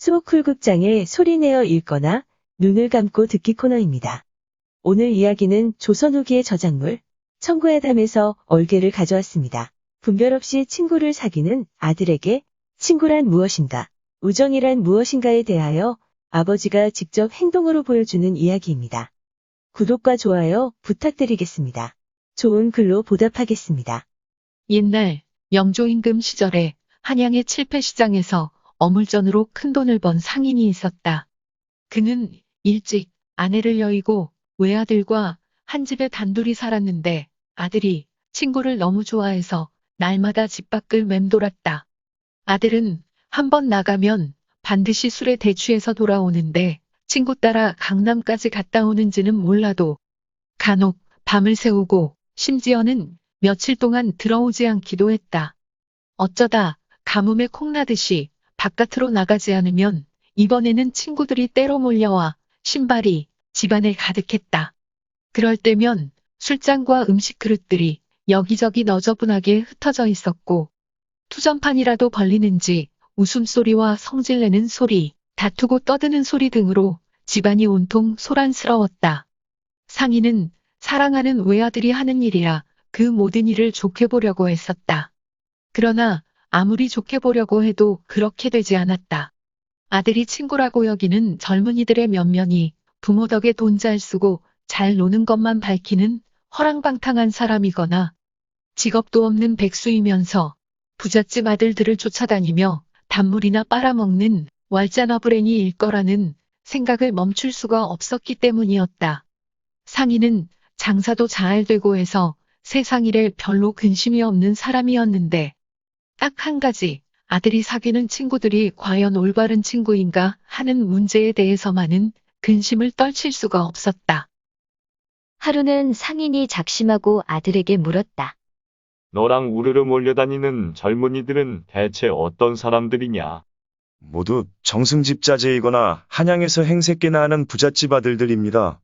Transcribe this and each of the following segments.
수목쿨극장의 소리내어 읽거나 눈을 감고 듣기 코너입니다. 오늘 이야기는 조선 후기의 저작물 청구의 담에서 얼개를 가져왔습니다. 분별 없이 친구를 사귀는 아들에게 친구란 무엇인가, 우정이란 무엇인가에 대하여 아버지가 직접 행동으로 보여주는 이야기입니다. 구독과 좋아요 부탁드리겠습니다. 좋은 글로 보답하겠습니다. 옛날 영조 임금 시절에 한양의 칠패시장에서 어물전으로 큰돈을 번 상인이 있었다. 그는 일찍 아내를 여의고 외아들과 한 집에 단둘이 살았는데 아들이 친구를 너무 좋아해서 날마다 집 밖을 맴돌았다. 아들은 한 번 나가면 반드시 술에 대취해서 돌아오는데 친구 따라 강남까지 갔다 오는지는 몰라도 간혹 밤을 새우고 심지어는 며칠 동안 들어오지 않기도 했다. 어쩌다 가뭄에 콩나듯이 바깥으로 나가지 않으면 이번에는 친구들이 때로 몰려와 신발이 집안에 가득했다. 그럴 때면 술잔과 음식 그릇들이 여기저기 너저분하게 흩어져 있었고 투전판이라도 벌리는지 웃음소리와 성질내는 소리, 다투고 떠드는 소리 등으로 집안이 온통 소란스러웠다. 상인은 사랑하는 외아들이 하는 일이라 그 모든 일을 좋게 보려고 했었다. 그러나 아무리 좋게 보려고 해도 그렇게 되지 않았다. 아들이 친구라고 여기는 젊은이들의 면면이 부모 덕에 돈 잘 쓰고 잘 노는 것만 밝히는 허랑방탕한 사람이거나 직업도 없는 백수이면서 부잣집 아들들을 쫓아다니며 단물이나 빨아먹는 왈짜너브랭이일 거라는 생각을 멈출 수가 없었기 때문이었다. 상인은 장사도 잘 되고 해서 세상 일에 별로 근심이 없는 사람이었는데 딱 한 가지, 아들이 사귀는 친구들이 과연 올바른 친구인가 하는 문제에 대해서만은 근심을 떨칠 수가 없었다. 하루는 상인이 작심하고 아들에게 물었다. 너랑 우르르 몰려다니는 젊은이들은 대체 어떤 사람들이냐? 모두 정승집자제이거나 한양에서 행색계나 하는 부잣집 아들들입니다.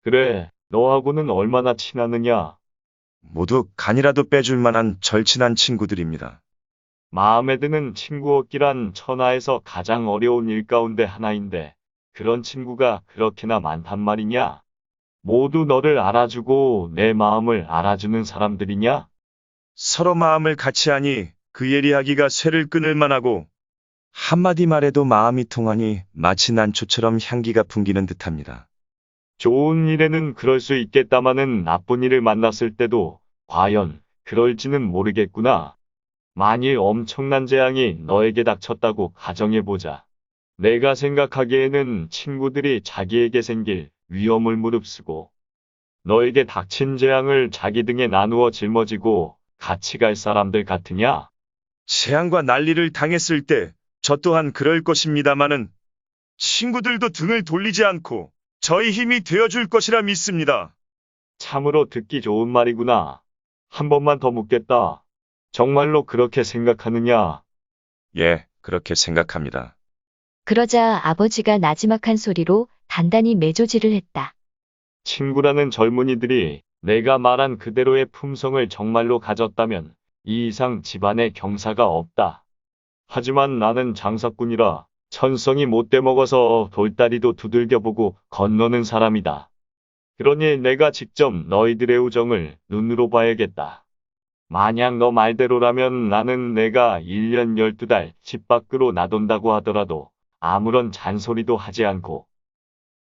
그래, 너하고는 얼마나 친하느냐? 모두 간이라도 빼줄 만한 절친한 친구들입니다. 마음에 드는 친구 얻기란 천하에서 가장 어려운 일 가운데 하나인데 그런 친구가 그렇게나 많단 말이냐? 모두 너를 알아주고 내 마음을 알아주는 사람들이냐? 서로 마음을 같이 하니 그 예리하기가 쇠를 끊을 만하고 한마디 말해도 마음이 통하니 마치 난초처럼 향기가 풍기는 듯합니다. 좋은 일에는 그럴 수 있겠다마는 나쁜 일을 만났을 때도 과연 그럴지는 모르겠구나. 만일 엄청난 재앙이 너에게 닥쳤다고 가정해보자. 내가 생각하기에는 친구들이 자기에게 생길 위험을 무릅쓰고 너에게 닥친 재앙을 자기 등에 나누어 짊어지고 같이 갈 사람들 같으냐? 재앙과 난리를 당했을 때 저 또한 그럴 것입니다마는 친구들도 등을 돌리지 않고 저희 힘이 되어줄 것이라 믿습니다. 참으로 듣기 좋은 말이구나. 한 번만 더 묻겠다. 정말로 그렇게 생각하느냐? 예, 그렇게 생각합니다. 그러자 아버지가 나지막한 소리로 단단히 매조지를 했다. 친구라는 젊은이들이 내가 말한 그대로의 품성을 정말로 가졌다면 이 이상 집안에 경사가 없다. 하지만 나는 장사꾼이라 천성이 못돼 먹어서 돌다리도 두들겨보고 건너는 사람이다. 그러니 내가 직접 너희들의 우정을 눈으로 봐야겠다. 만약 너 말대로라면 나는 내가 1년 12달 집 밖으로 나돈다고 하더라도 아무런 잔소리도 하지 않고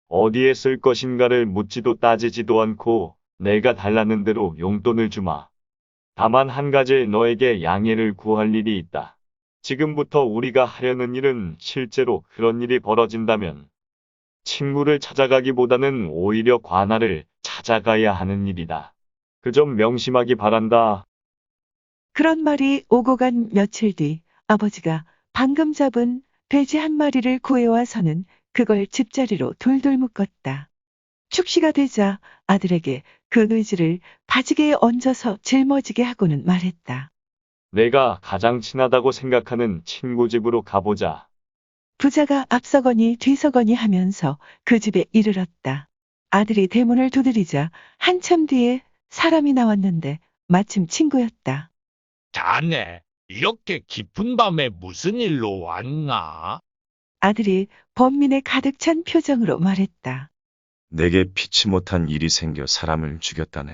어디에 쓸 것인가를 묻지도 따지지도 않고 내가 달라는 대로 용돈을 주마. 다만 한 가지 너에게 양해를 구할 일이 있다. 지금부터 우리가 하려는 일은 실제로 그런 일이 벌어진다면 친구를 찾아가기보다는 오히려 관아를 찾아가야 하는 일이다. 그 점 명심하기 바란다. 그런 말이 오고 간 며칠 뒤 아버지가 방금 잡은 돼지 한 마리를 구해와서는 그걸 집자리로 돌돌 묶었다. 축시가 되자 아들에게 그 돼지를 바지개에 얹어서 짊어지게 하고는 말했다. 내가 가장 친하다고 생각하는 친구 집으로 가보자. 부자가 앞서거니 뒤서거니 하면서 그 집에 이르렀다. 아들이 대문을 두드리자 한참 뒤에 사람이 나왔는데 마침 친구였다. 자네, 이렇게 깊은 밤에 무슨 일로 왔나? 아들이 번민에 가득 찬 표정으로 말했다. 내게 피치 못한 일이 생겨 사람을 죽였다네.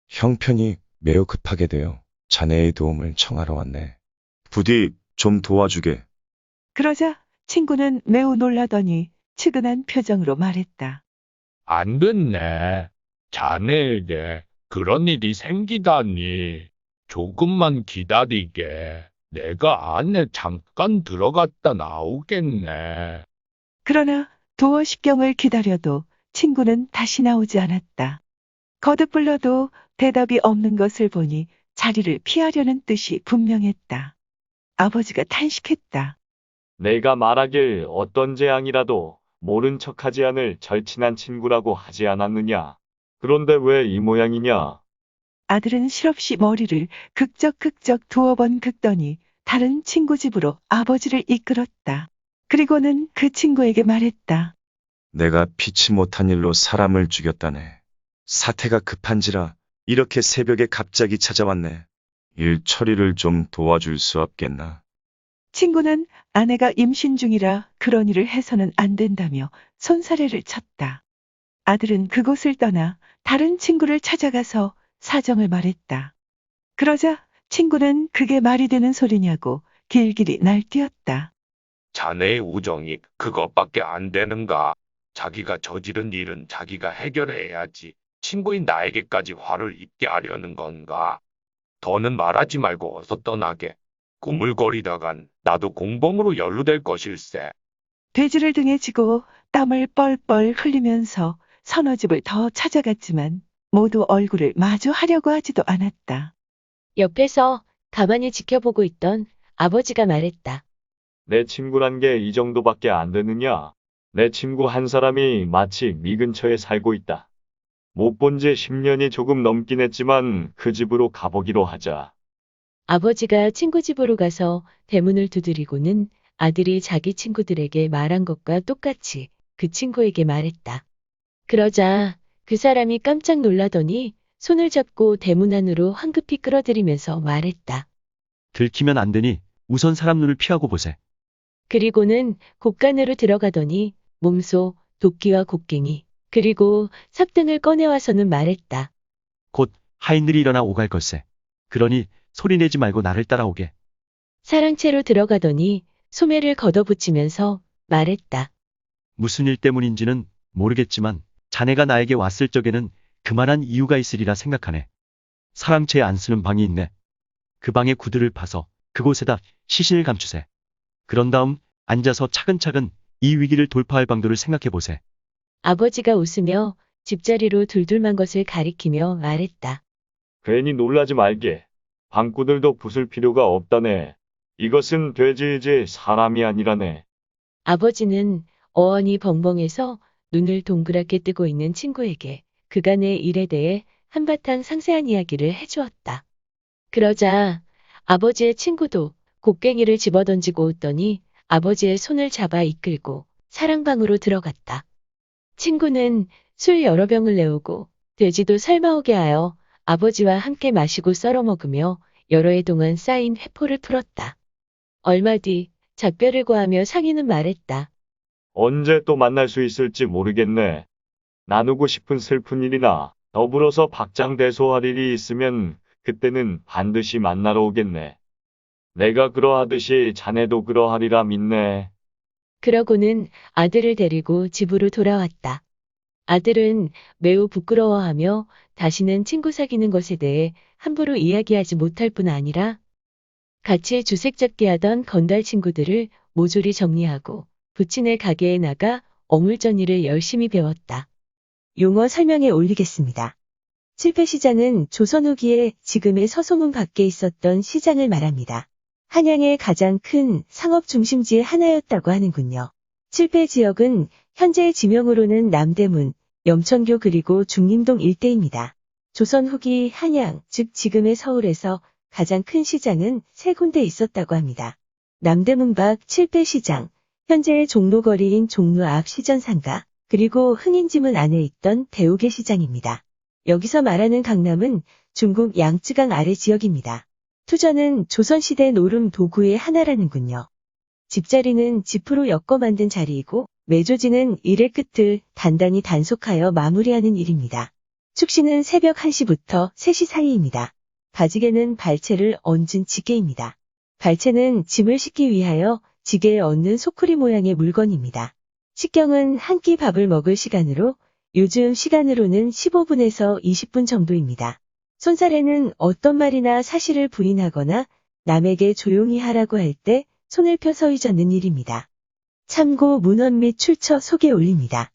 형편이 매우 급하게 되어 자네의 도움을 청하러 왔네. 부디 좀 도와주게. 그러자 친구는 매우 놀라더니 측은한 표정으로 말했다. 안 됐네. 자네에게 그런 일이 생기다니. 조금만 기다리게. 내가 안에 잠깐 들어갔다 나오겠네. 그러나 도어 10경을 기다려도 친구는 다시 나오지 않았다. 거듭 불러도 대답이 없는 것을 보니 자리를 피하려는 뜻이 분명했다. 아버지가 탄식했다. 내가 말하길 어떤 재앙이라도 모른 척하지 않을 절친한 친구라고 하지 않았느냐. 그런데 왜 이 모양이냐? 아들은 실없이 머리를 극적극적 두어 번 긁더니 다른 친구 집으로 아버지를 이끌었다. 그리고는 그 친구에게 말했다. 내가 피치 못한 일로 사람을 죽였다네. 사태가 급한지라 이렇게 새벽에 갑자기 찾아왔네. 일 처리를 좀 도와줄 수 없겠나? 친구는 아내가 임신 중이라 그런 일을 해서는 안 된다며 손사래를 쳤다. 아들은 그곳을 떠나 다른 친구를 찾아가서 사정을 말했다. 그러자 친구는 그게 말이 되는 소리냐고 길길이 날뛰었다. 자네의 우정이 그것밖에 안 되는가? 자기가 저지른 일은 자기가 해결해야지. 친구인 나에게까지 화를 입게 하려는 건가? 더는 말하지 말고 어서 떠나게. 꾸물거리다간 나도 공범으로 연루될 것일세. 돼지를 등에 지고 땀을 뻘뻘 흘리면서 서너 집을 더 찾아갔지만 모두 얼굴을 마주하려고 하지도 않았다. 옆에서 가만히 지켜보고 있던 아버지가 말했다. 내 친구란 게 이 정도밖에 안 되느냐? 내 친구 한 사람이 마치 네 근처에 살고 있다. 못 본 지 10년이 조금 넘긴 했지만 그 집으로 가보기로 하자. 아버지가 친구 집으로 가서 대문을 두드리고는 아들이 자기 친구들에게 말한 것과 똑같이 그 친구에게 말했다. 그러자 그 사람이 깜짝 놀라더니 손을 잡고 대문 안으로 황급히 끌어들이면서 말했다. 들키면 안 되니 우선 사람 눈을 피하고 보세. 그리고는 곳간으로 들어가더니 몸소 도끼와 곡괭이 그리고 삽등을 꺼내와서는 말했다. 곧 하인들이 일어나 오갈 걸세. 그러니 소리내지 말고 나를 따라오게. 사랑채로 들어가더니 소매를 걷어붙이면서 말했다. 무슨 일 때문인지는 모르겠지만 자네가 나에게 왔을 적에는 그만한 이유가 있으리라 생각하네. 사랑채에 안 쓰는 방이 있네. 그 방의 구들을 파서 그곳에다 시신을 감추세. 그런 다음 앉아서 차근차근 이 위기를 돌파할 방도를 생각해 보세. 아버지가 웃으며 집자리로 둘둘만 것을 가리키며 말했다. 괜히 놀라지 말게. 방구들도 부술 필요가 없다네. 이것은 돼지이지 사람이 아니라네. 아버지는 어언이 벙벙해서 눈을 동그랗게 뜨고 있는 친구에게 그간의 일에 대해 한바탕 상세한 이야기를 해주었다. 그러자 아버지의 친구도 곡괭이를 집어던지고 웃더니 아버지의 손을 잡아 이끌고 사랑방으로 들어갔다. 친구는 술 여러 병을 내오고 돼지도 삶아오게 하여 아버지와 함께 마시고 썰어 먹으며 여러 해 동안 쌓인 회포를 풀었다. 얼마 뒤 작별을 고하며 상인은 말했다. 언제 또 만날 수 있을지 모르겠네. 나누고 싶은 슬픈 일이나 더불어서 박장대소할 일이 있으면 그때는 반드시 만나러 오겠네. 내가 그러하듯이 자네도 그러하리라 믿네. 그러고는 아들을 데리고 집으로 돌아왔다. 아들은 매우 부끄러워하며 다시는 친구 사귀는 것에 대해 함부로 이야기하지 못할 뿐 아니라 같이 주색 잡기 하던 건달 친구들을 모조리 정리하고 부친의 가게에 나가 어물전이를 열심히 배웠다. 용어 설명에 올리겠습니다. 칠패시장은 조선 후기에 지금의 서소문 밖에 있었던 시장을 말합니다. 한양의 가장 큰 상업 중심지의 하나였다고 하는군요. 칠패 지역은 현재의 지명으로는 남대문, 염천교 그리고 중림동 일대입니다. 조선 후기 한양, 즉 지금의 서울에서 가장 큰 시장은 세 군데 있었다고 합니다. 남대문 밖 칠패시장, 현재의 종로거리인 종로 앞 시전상가, 그리고 흥인지문 안에 있던 대우개 시장입니다. 여기서 말하는 강남은 중국 양쯔강 아래 지역입니다. 투전은 조선시대 노름 도구의 하나라는군요. 집자리는 지프로 엮어 만든 자리이고 매조지는 일의 끝을 단단히 단속하여 마무리하는 일입니다. 축시는 새벽 1시부터 3시 사이입니다. 가지개는 발채를 얹은 지게입니다. 발채는 짐을 싣기 위하여 지게에 얹는 소쿠리 모양의 물건입니다. 식경은 한 끼 밥을 먹을 시간으로 요즘 시간으로는 15분에서 20분 정도입니다. 손살에는 어떤 말이나 사실을 부인하거나 남에게 조용히 하라고 할 때 손을 펴 서의 젓는 일입니다. 참고 문헌 및 출처 소개 올립니다.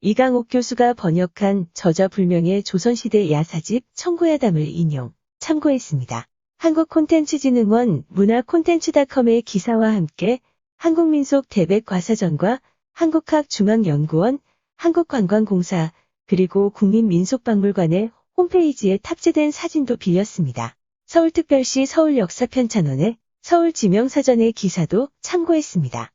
이강옥 교수가 번역한 저자불명의 조선시대 야사집 청구야담을 인용, 참고했습니다. 한국콘텐츠진흥원 문화콘텐츠닷컴의 기사와 함께 한국민속대백과사전과 한국학중앙연구원, 한국관광공사, 그리고 국민민속박물관의 홈페이지에 탑재된 사진도 빌렸습니다. 서울특별시 서울역사편찬원의 서울지명사전의 기사도 참고했습니다.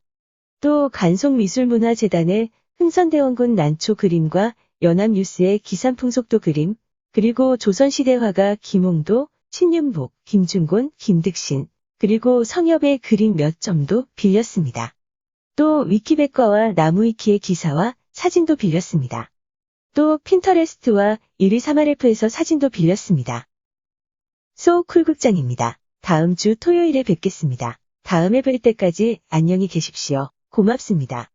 또 간송미술문화재단의 흥선대원군 난초 그림과 연합뉴스의 기산풍속도 그림, 그리고 조선시대 화가 김홍도, 신윤복, 김중곤, 김득신, 그리고 성엽의 그림 몇 점도 빌렸습니다. 또 위키백과와 나무위키의 기사와 사진도 빌렸습니다. 또 핀터레스트와 123RF에서 사진도 빌렸습니다. 소쿨극장입니다. 다음 주 토요일에 뵙겠습니다. 다음에 뵐 때까지 안녕히 계십시오. 고맙습니다.